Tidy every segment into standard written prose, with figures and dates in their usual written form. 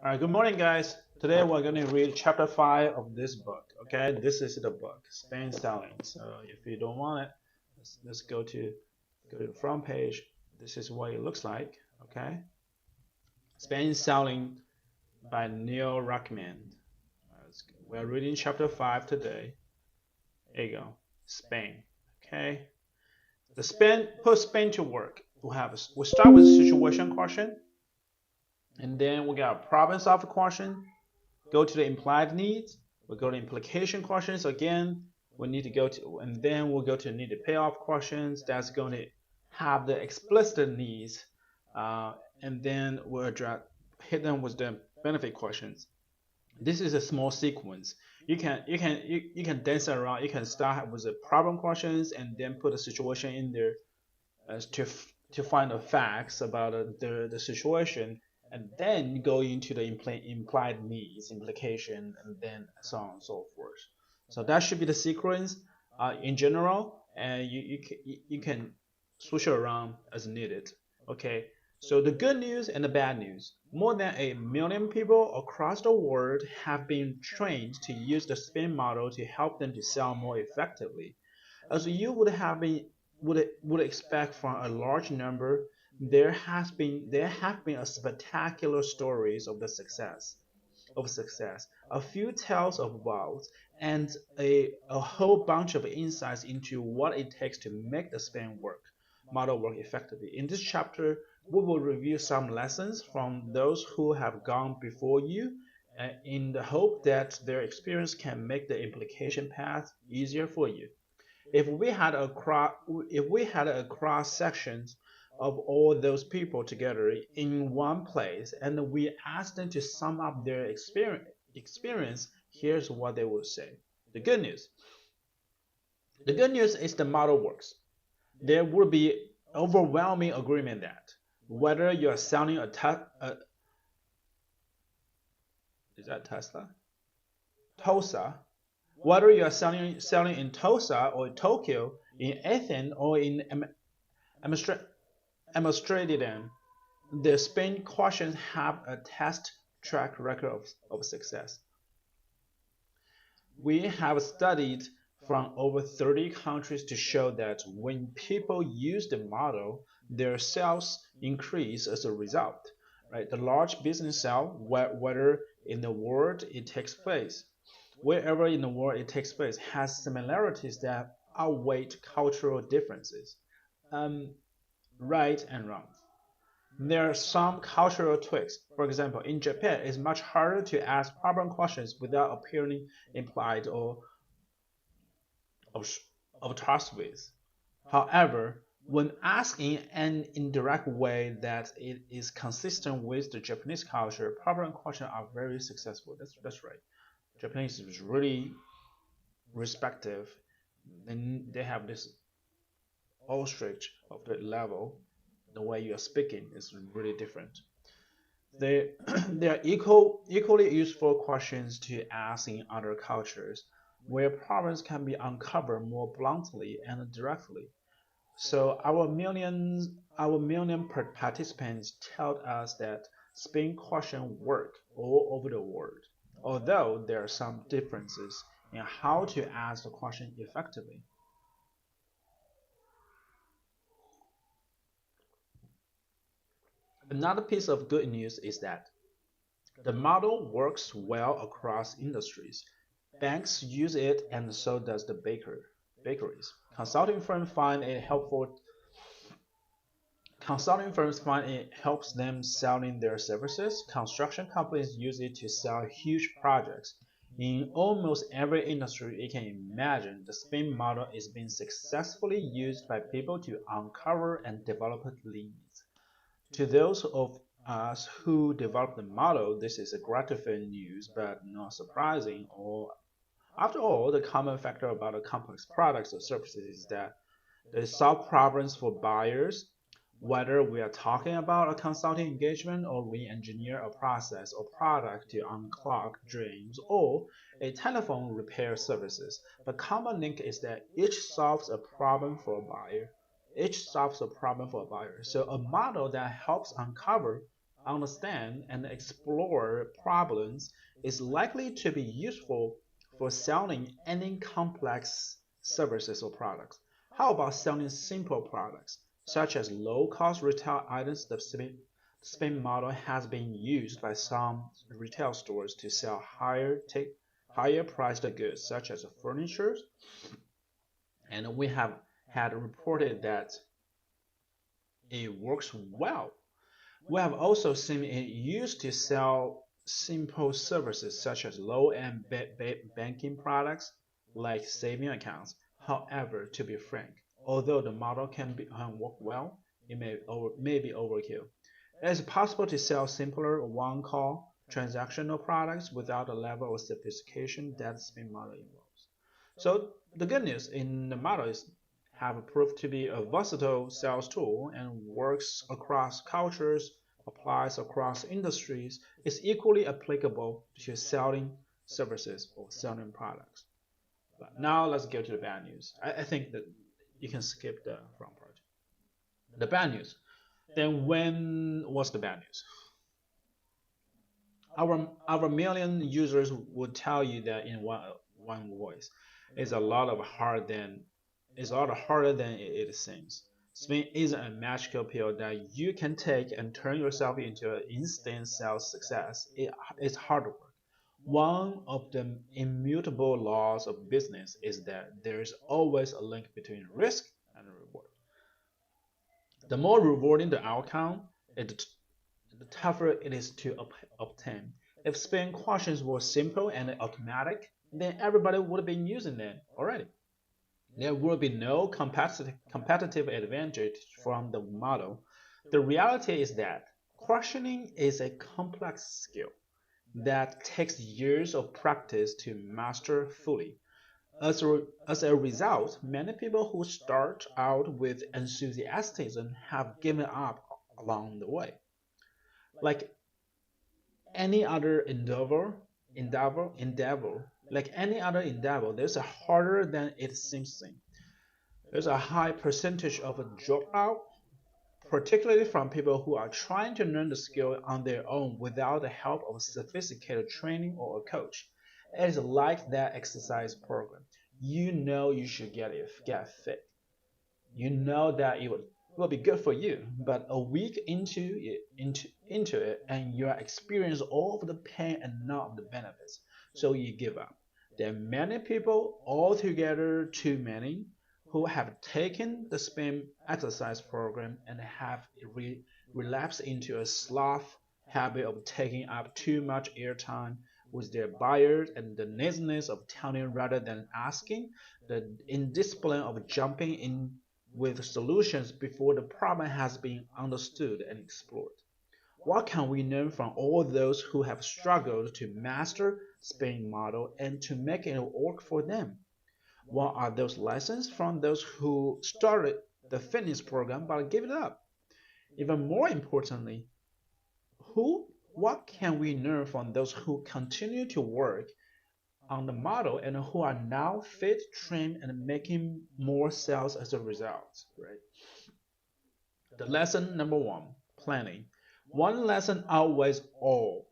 All right, good morning, guys. Today we're going to read chapter 5 of this book. Okay, this is the book, Spain Selling. So if you don't want it, let's go to the front page. This is what it looks like. Okay, Spain Selling by Neil Rackham. We're reading chapter 5 today. There you go, Spain. Okay, put Spain to work. We start with a situation question, and then we got a problem solver question. Go to the implied needs. We'll go to implication questions again. We need to go to, and then we'll go to need-payoff questions. That's going to have the explicit needs, and then we'll hit them with the benefit questions. This is a small sequence. You can dance around. You can start with the problem questions and then put a situation in there as to find the facts about the situation, and then go into the implied needs, implication, and then so on and so forth. So that should be the sequence in general, and you can switch it around as needed. Okay. So the good news and the bad news. More than 1 million people across the world have been trained to use the spin model to help them to sell more effectively. As you would expect from a large number, there have been a spectacular stories of success, a few tales of woes, and a whole bunch of insights into what it takes to make the spin model work effectively. In this chapter, we will review some lessons from those who have gone before you, in the hope that their experience can make the implication path easier for you. If we had a cross sections of all those people together in one place and we asked them to sum up their experience, here's what they would say. The good news. The good news is the model works. There would be overwhelming agreement that whether you're selling is that Tesla? Tulsa, whether you are selling in Tulsa or Tokyo, in Athens or in Amsterdam, the Spain questions have a test track record of success. We have studied from over 30 countries to show that when people use the model, their sales increase as a result. Right? The large business sell, whether in the world it takes place, wherever in the world it takes place, has similarities that outweigh cultural differences. Right and wrong. There are some cultural tweaks. For example, in Japan, it's much harder to ask problem questions without appearing implied or of trust with. However, when asked in an indirect way that it is consistent with the Japanese culture, problem questions are very successful. That's right. Japanese is really respective. Then they have this ostrich of the level. The way you are speaking is really different. They they are equally useful questions to ask in other cultures, where problems can be uncovered more bluntly and directly. So our million participants tell us that spin questions work all over the world, although there are some differences in how to ask the question effectively. Another piece of good news is that the model works well across industries. Banks use it, and so does the bakeries. Consulting firms find it helps them selling their services. Construction companies use it to sell huge projects. In almost every industry you can imagine, the spin model is being successfully used by people to uncover and develop leads. To those of us who developed the model, this is a gratifying news, but not surprising. Or after all, the common factor about a complex products or services is that they solve problems for buyers. Whether we are talking about a consulting engagement or we engineer a process or product to unclog drains or a telephone repair services, the common link is that each solves a problem for a buyer. So a model that helps uncover understand, and explore problems is likely to be useful for selling any complex services or products. How about selling simple products, such as low-cost retail items? The spin model has been used by some retail stores to sell higher priced goods, such as furniture, and we have had reported that it works well. We have also seen it used to sell simple services such as low-end banking products like saving accounts. However, to be frank, although the model can work well, it may be overkill. It is possible to sell simpler one-call transactional products without the level of sophistication that spin model involves. So the good news in the model is have proved to be a versatile sales tool and works across cultures, applies across industries, is equally applicable to selling services or selling products. But now let's go to the bad news. I think that you can skip the front part. The bad news. Then when was the bad news? Our million users would tell you that in one voice. It's a lot of hard than it's a lot harder than it seems. Spin isn't a magical pill that you can take and turn yourself into an instant sales success. It's hard work. One of the immutable laws of business is that there is always a link between risk and reward. The more rewarding the outcome, it, the tougher it is to obtain. If spin questions were simple and automatic, then everybody would have been using them already. There would be no competitive advantage from the model. The reality is that questioning is a complex skill that takes years of practice to master fully. As a result, many people who start out with enthusiasm have given up along the way. Like any other like any other endeavor, there's a harder than it seems thing. There's a high percentage of a dropout, particularly from people who are trying to learn the skill on their own without the help of sophisticated training or a coach. It is like that exercise program. You know you should get fit. You know that it will be good for you, but a week into it, and you are experiencing all of the pain and not of the benefits, so you give up. There are many people, altogether too many, who have taken the spin exercise program and have relapsed into a sloth habit of taking up too much airtime with their buyers and the laziness of telling rather than asking, the indiscipline of jumping in with solutions before the problem has been understood and explored. What can we learn from all those who have struggled to master spinning model and to make it work for them? What are those lessons from those who started the fitness program but gave it up? Even more importantly, what can we learn from those who continue to work on the model and who are now fit, trained, and making more sales as a result, right? The lesson number one, planning. One lesson outweighs all.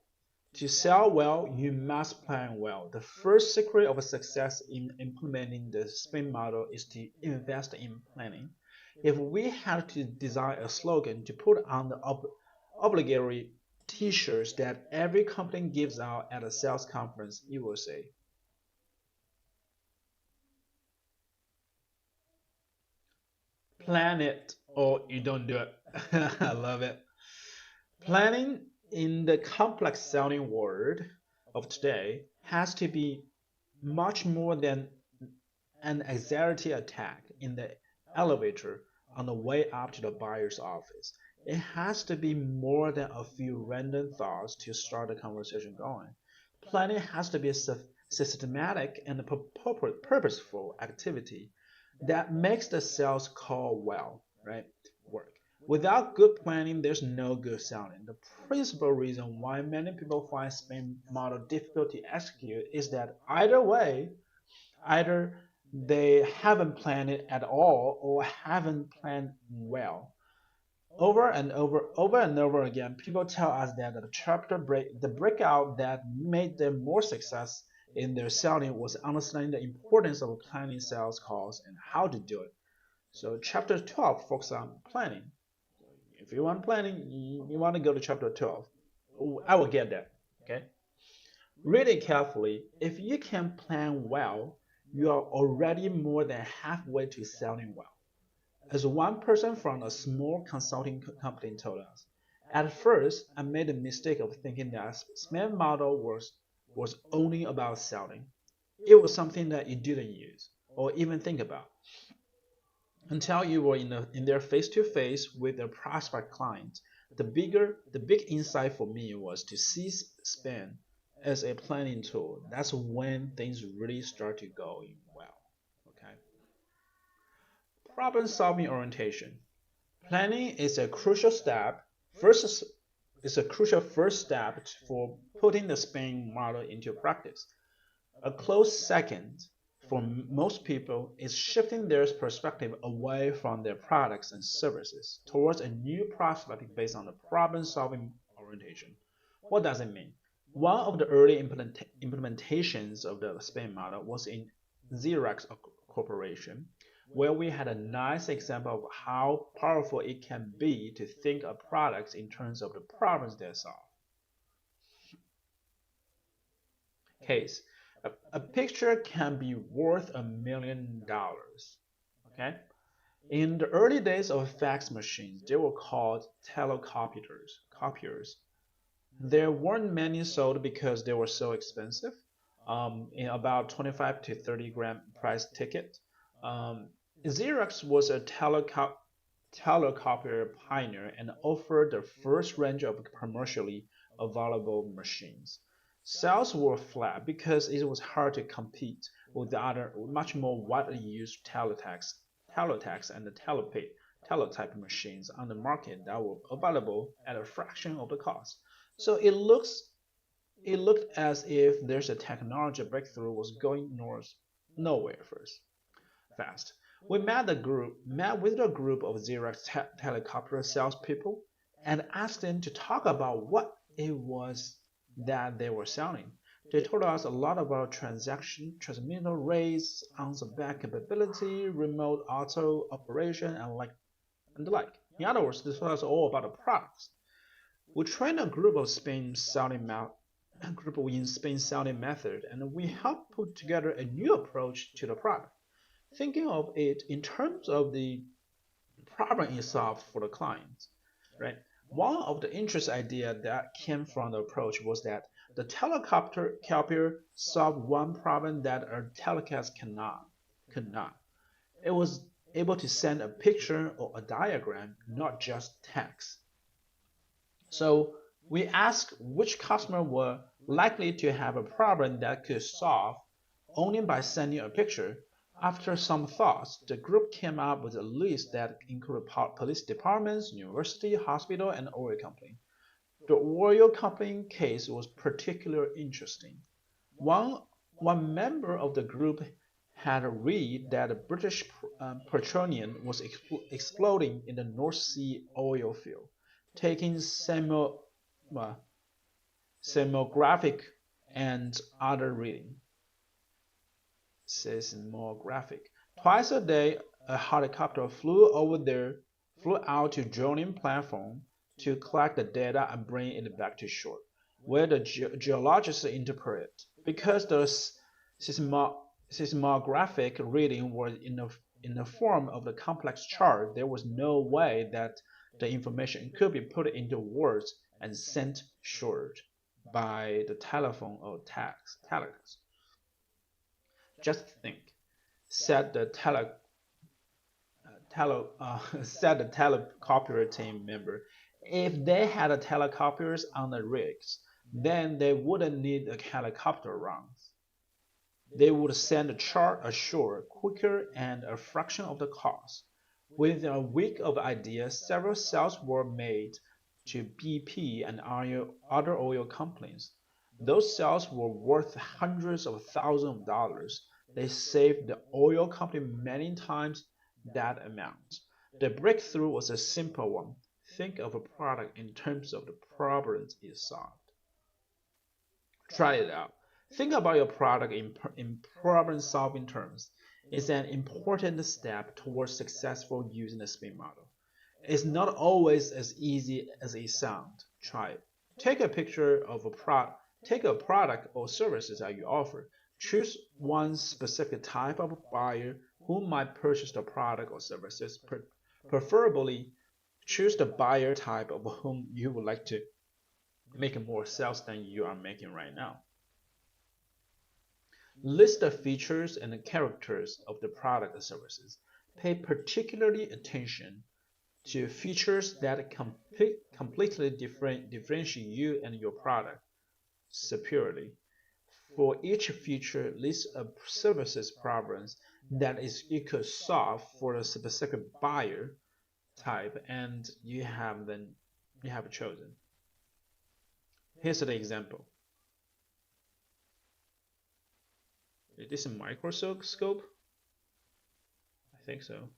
To sell well, you must plan well. The first secret of success in implementing the spin model is to invest in planning. If we had to design a slogan to put on the obligatory t-shirts that every company gives out at a sales conference, it will say, plan it or you don't do it. I love it. Planning in the complex selling world of today has to be much more than an anxiety attack in the elevator on the way up to the buyer's office. It has to be more than a few random thoughts to start the conversation going. Planning has to be a systematic and purposeful activity that makes the sales call well, right? Work. Without good planning, there's no good selling. The principal reason why many people find spin model difficult to execute is that either they haven't planned it at all or haven't planned well. Over and over again, people tell us that the breakout that made them more success in their selling was understanding the importance of planning sales calls and how to do it. So chapter 12 focuses on planning. If you want planning, you want to go to chapter 12. I will get that. Okay. Read it carefully. If you can plan well, you are already more than halfway to selling well. As one person from a small consulting company told us, at first I made the mistake of thinking that SMART model was only about selling. It was something that you didn't use or even think about until you were in their face-to-face with their prospect client. The big insight for me was to see SPAN as a planning tool. That's when things really start to go well. Okay. Problem solving orientation. Planning is a crucial step. First is a crucial first step for putting the SPAN model into practice. A close second for most people is shifting their perspective away from their products and services towards a new prospect based on the problem-solving orientation. What does it mean? One of the early implementations of the SPAN model was in Xerox Corporation, where we had a nice example of how powerful it can be to think of products in terms of the problems they solve. Case. A picture can be worth $1,000,000. Okay? In the early days of fax machines, they were called copiers. There weren't many sold because they were so expensive, in about 25 to 30 gram price ticket. Xerox was a telecopier pioneer and offered the first range of commercially available machines. Sales were flat because it was hard to compete with the other much more widely used teletext and the teletype machines on the market that were available at a fraction of the cost. So it looked as if there's a technology breakthrough was going nowhere fast. We met with a group of Xerox telecopier salespeople and asked them to talk about what it was that they were selling. They told us a lot about transmitter rates, on-the-back capability, remote auto operation, and the like. In other words, this was all about the products. We trained a group in Spain selling method, and we helped put together a new approach to the product, thinking of it in terms of the problem itself for the client, right? One of the interesting ideas that came from the approach was that the telecopier solved one problem that a telecast could not. It was able to send a picture or a diagram, not just text. So we asked which customer were likely to have a problem that could solve only by sending a picture. After some thoughts, the group came up with a list that included police departments, university, hospital, and oil company. The oil company case was particularly interesting. One member of the group had read that the British petroleum was exploding in the North Sea oil field, taking seismographic and other reading. Seismographic. Twice a day, a helicopter flew out to drilling platform to collect the data and bring it back to shore, where the geologists interpret it. Because the seismographic reading was in the form of the complex chart, there was no way that the information could be put into words and sent short by the telephone or telex. Just think, said the telecopier team member. If they had telecopiers on the rigs, then they wouldn't need a helicopter runs. They would send a chart ashore quicker and a fraction of the cost. Within a week of ideas, several sales were made to BP and other oil companies. Those sales were worth hundreds of thousands of dollars. They saved the oil company many times that amount. The breakthrough was a simple one. think of a product in terms of the problems it solved. Try it out. Think about your product in problem solving terms. It's an important step towards successful using the SPIN model. It's not always as easy as it sounds. Try it. Take a picture of a product. Take a product or services that you offer. Choose one specific type of buyer who might purchase the product or services. Preferably, choose the buyer type of whom you would like to make more sales than you are making right now. List the features and the characters of the product or services. Pay particularly attention to features that completely differentiate you and your product superiorly. For each feature, list a services problems that you could solve for a specific buyer type, and you have chosen. Here's the example. Is this a microscope? I think so.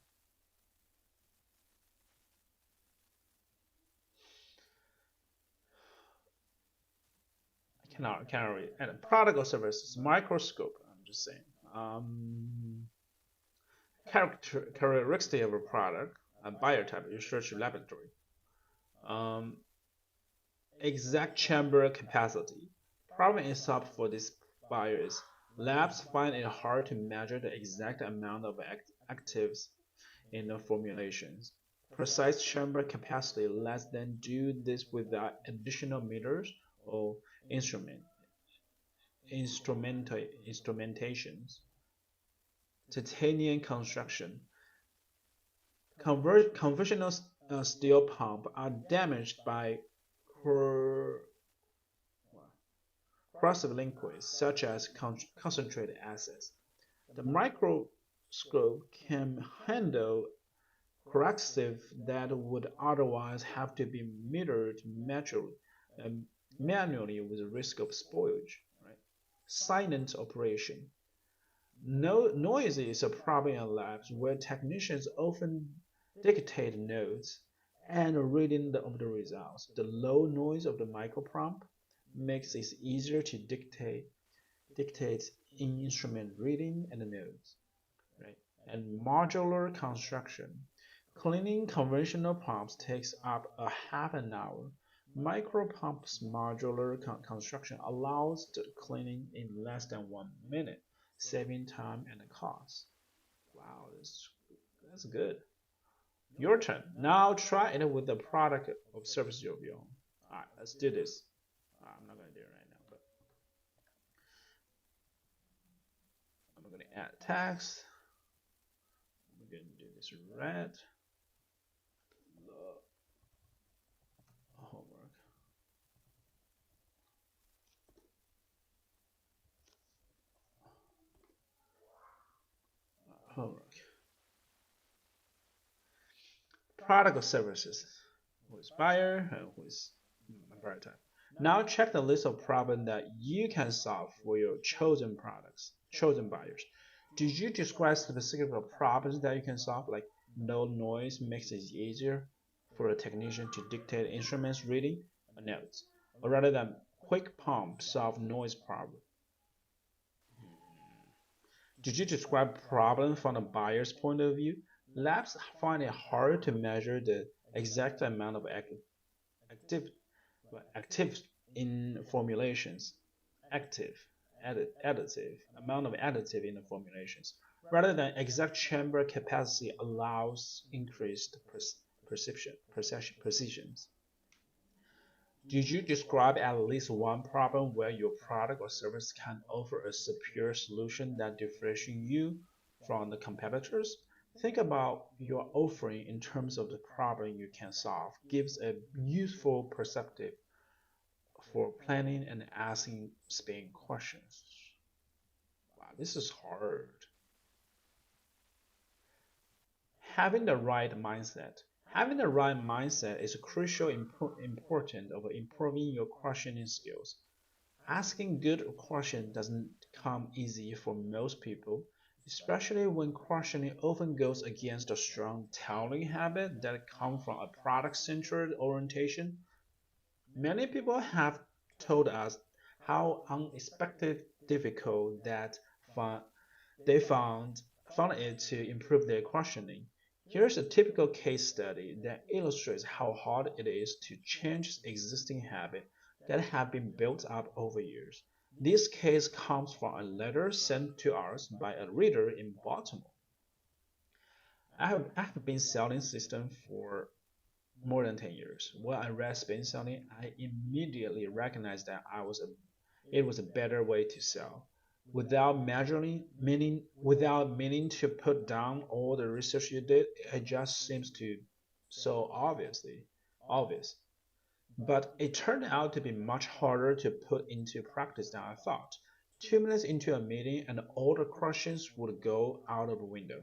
Cannot read. And product or services, microscope. I'm just saying. Characteristic of a product, a buyer type, research laboratory. Exact chamber capacity. Problem is solved for these buyers. Labs find it hard to measure the exact amount of actives in the formulations. Precise chamber capacity lets them do this without additional meters or instrumentations. Titanium construction. Conventional steel pumps are damaged by corrosive liquids such as concentrated acids. The microscope can handle corrosive that would otherwise have to be measured manually with the risk of spoilage. Right? Silent operation. No noise is a problem in labs where technicians often dictate notes and reading of the results. The low noise of the micropump makes it easier to dictate in instrument reading and notes. Right? And modular construction. Cleaning conventional pumps takes up a half an hour. Micropumps modular construction allows the cleaning in less than 1 minute, saving time and cost. Wow, that's good. Your turn. Now try it with the product or service of your own. Alright, let's do this. I'm not going to do it right now, but I'm going to add text. I'm going to do this red. Homework. Homework. Product or services. Who is buyer and who is buyer type. Now check the list of problems that you can solve for your chosen products, chosen buyers. Did you describe specific problems that you can solve, like no noise makes it easier for a technician to dictate instruments reading or notes, or rather than quick pump solve noise problem? Did you describe problem from the buyer's point of view? Labs find it hard to measure the exact amount of active in formulations, additive, amount of additive in the formulations, rather than exact chamber capacity allows increased precisions. Did you describe at least one problem where your product or service can offer a superior solution that differentiates you from the competitors? Think about your offering in terms of the problem you can solve. Gives a useful perspective for planning and asking SPIN questions. Wow, this is hard. Having the right mindset. Having the right mindset is a crucial important of improving your questioning skills. Asking good questions doesn't come easy for most people. especially when questioning often goes against a strong telling habit that comes from a product-centered orientation. Many people have told us how unexpected difficult that they found it to improve their questioning. Here's a typical case study that illustrates how hard it is to change existing habits that have been built up over years. This case comes from a letter sent to us by a reader in Baltimore. I have been selling systems for more than 10 years. When I read Spain selling, I immediately recognized that it was a better way to sell. Without meaning to put down all the research you did, it just seems to so obvious. But it turned out to be much harder to put into practice than I thought. 2 minutes into a meeting and all the questions would go out of the window.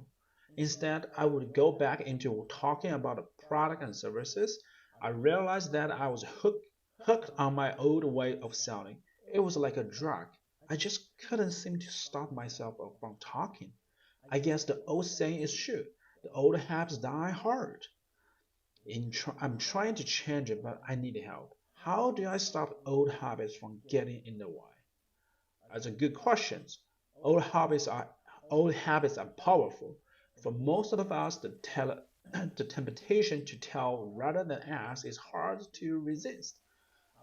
Instead, I would go back into talking about the product and services. I realized that I was hooked on my old way of selling. It was like a drug. I just couldn't seem to stop myself from talking. I guess the old saying is true. The old habits die hard. I'm trying to change it, but I need help. How do I stop old habits from getting in the way? That's a good question. Old habits are old habits are powerful. For most of us, the temptation to tell rather than ask is hard to resist.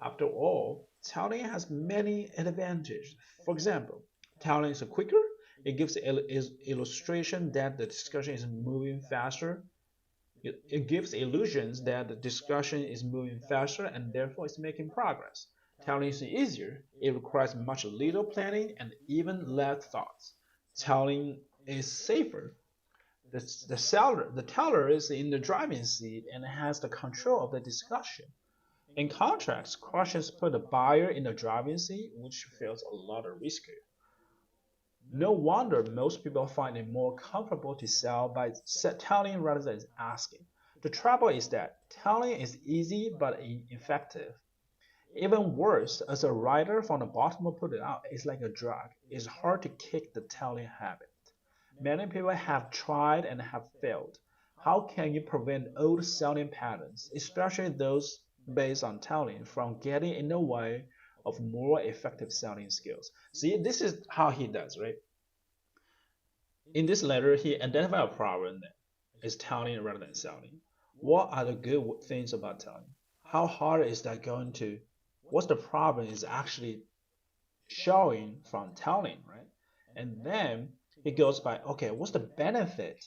After all, telling has many advantages. For example, telling is quicker. It gives illustration that the discussion is moving faster. It gives illusions that the discussion is moving faster and therefore is making progress. Telling is easier. It requires much little planning and even less thoughts. Telling is safer. The teller is in the driving seat and has the control of the discussion. In contrast, questions put the buyer in the driving seat, which feels a lot riskier. No wonder most people find it more comfortable to sell by telling rather than asking. The trouble is that telling is easy but ineffective. Even worse, as a writer from the Baltimore put it out, it's like a drug. It's hard to kick the telling habit. Many people have tried and have failed. How can you prevent old selling patterns, especially those based on telling, from getting in the way of more effective selling skills? See, this is how he does, right? In this letter, he identified a problem that is telling rather than selling. What are the good things about telling? How hard is that going to? What's the problem is actually showing from telling, right? And then he goes by, okay, what's the benefit?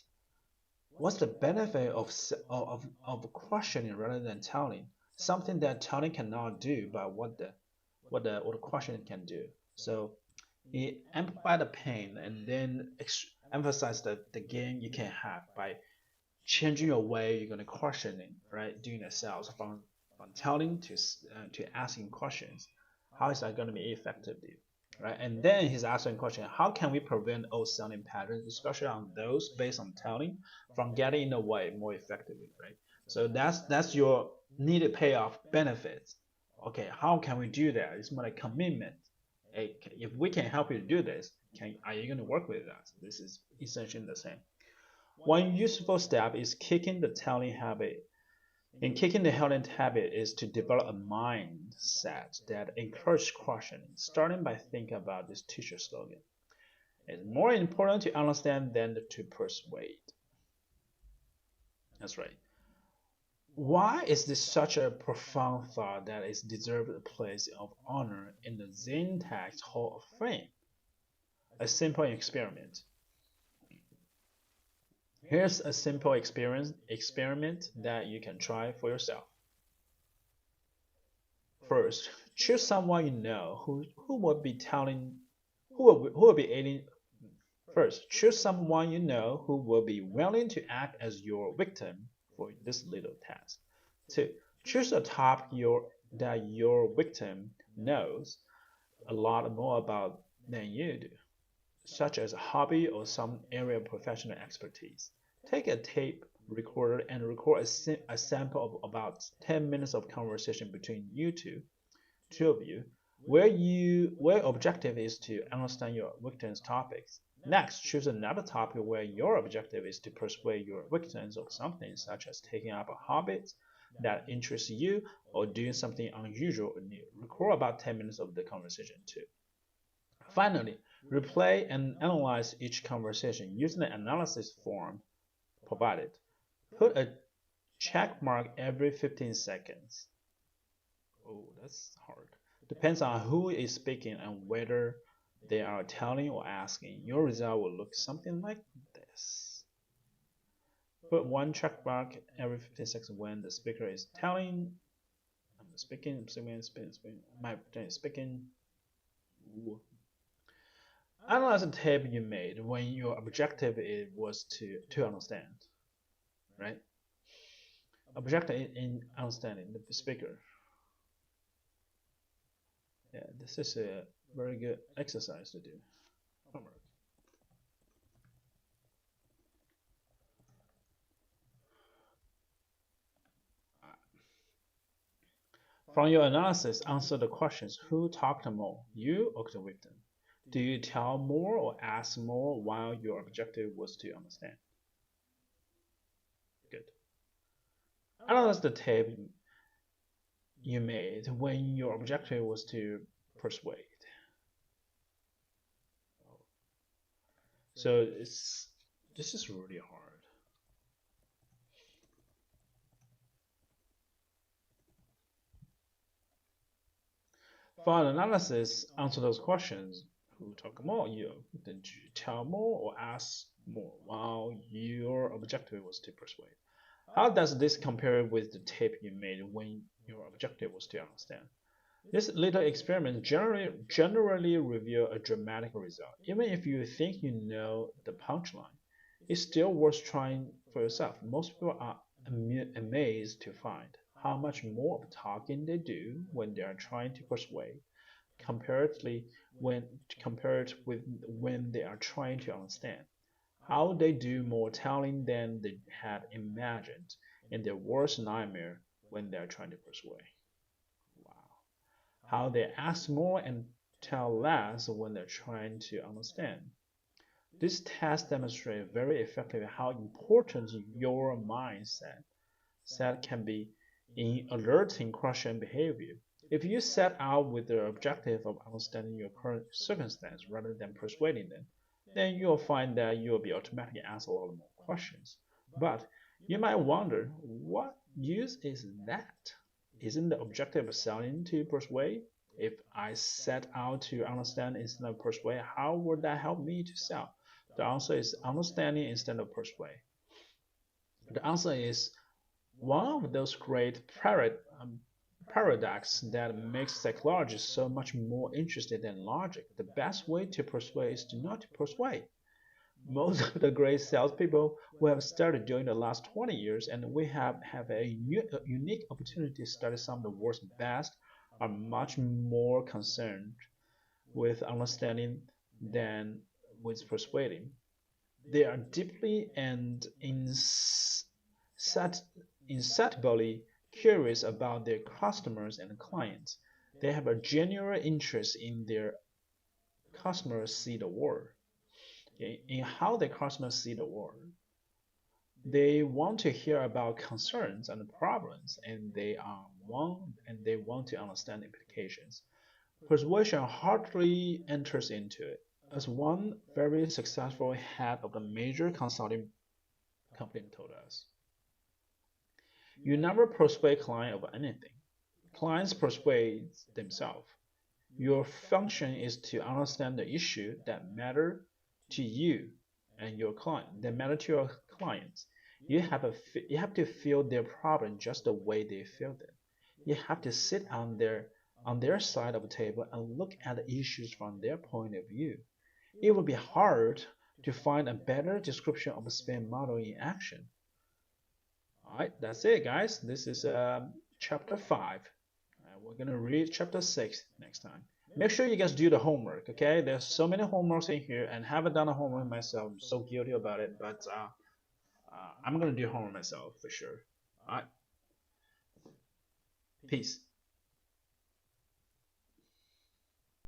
What's the benefit of questioning rather than telling? Something that telling cannot do, but what the questioning can do. So he amplified the pain and then emphasized the gain you can have by changing your way you're going to questioning, right? Doing the sales from telling to asking questions. How is that going to be effective, dude? Right? And then he's asking a question: how can we prevent old selling patterns, especially on those based on telling, from getting in the way more effectively, right? So that's your needed payoff benefits. Okay, how can we do that? It's more like commitment. Hey, if we can help you do this, are you going to work with us? This is essentially the same. One useful step is kicking the telling habit. And kicking the telling habit is to develop a mindset that encourages questioning, starting by thinking about this teacher slogan. It's more important to understand than to persuade. That's right. Why is this such a profound thought that it deserves a place of honor in the Zen text Hall of Fame? A simple experiment. Here's a simple experiment that you can try for yourself. First, choose someone you know who will be telling who will be aiding. First, choose someone you know who will be willing to act as your victim for this little task. Two, choose a topic that your victim knows a lot more about than you do, such as a hobby or some area of professional expertise. Take a tape recorder and record a sample of about 10 minutes of conversation between two of you, where objective is to understand your victim's topics. Next, choose another topic where your objective is to persuade your victims of something, such as taking up a hobby that interests you or doing something unusual or new. Record about 10 minutes of the conversation too. Finally, replay and analyze each conversation using the analysis form provided. Put a check mark every 15 seconds. Oh, that's hard. Depends on who is speaking and whether they are telling or asking. Your result will look something like this. Put one check mark every 15 seconds when the speaker is telling. I'm speaking. My turn is speaking. Ooh. Analyze the tape you made when your objective was to understand, right? Objective in understanding the speaker. Yeah, this is a very good exercise to do. Homework. From your analysis, answer the questions. Who talked more, you or the victim? Do you tell more or ask more while your objective was to understand? Good. Analyze the tape you made when your objective was to persuade. So this is really hard. For an analysis, answer those questions. Who talk more? You. Did you tell more or ask more while your objective was to persuade? How does this compare with the tape you made when your objective was to understand? This little experiment generally reveal a dramatic result. Even if you think you know the punchline, it's still worth trying for yourself. Most people are amazed to find how much more of talking they do when they are trying to persuade, comparatively compared with when they are trying to understand. How they do more telling than they had imagined in their worst nightmare when they are trying to persuade. Wow. How they ask more and tell less when they're trying to understand. This test demonstrates very effectively how important your mindset can be in alerting crushing behavior. If you set out with the objective of understanding your current circumstance rather than persuading them, then you'll find that you'll be automatically asked a lot more questions. But you might wonder, what use is that? Isn't the objective of selling to persuade? If I set out to understand instead of persuade, how would that help me to sell? The answer is understanding instead of persuade. The answer is one of those great paradox that makes psychology so much more interesting than logic. The best way to persuade is to not persuade. Most of the great salespeople we have studied during the last 20 years, and we have a unique opportunity to study some of the world's best, are much more concerned with understanding than with persuading. They are deeply and insatiably curious about their customers and clients. They have a genuine interest in their customers see the world, in how their customers see the world. They want to hear about concerns and problems, and they want to understand implications. Persuasion hardly enters into it. As one very successful head of a major consulting company told us, you never persuade client of anything. Clients persuade themselves. Your function is to understand the issue that matter to you and your client, that matter to your clients. You have to feel their problem just the way they feel them. You have to sit on their side of the table and look at the issues from their point of view. It would be hard to find a better description of a spin model in action. Alright, that's it, guys. This is chapter 5. We're going to read chapter 6 next time. Make sure you guys do the homework, okay? There's so many homeworks in here, and haven't done the homework myself. I'm so guilty about it, but I'm going to do homework myself for sure. Alright. Peace.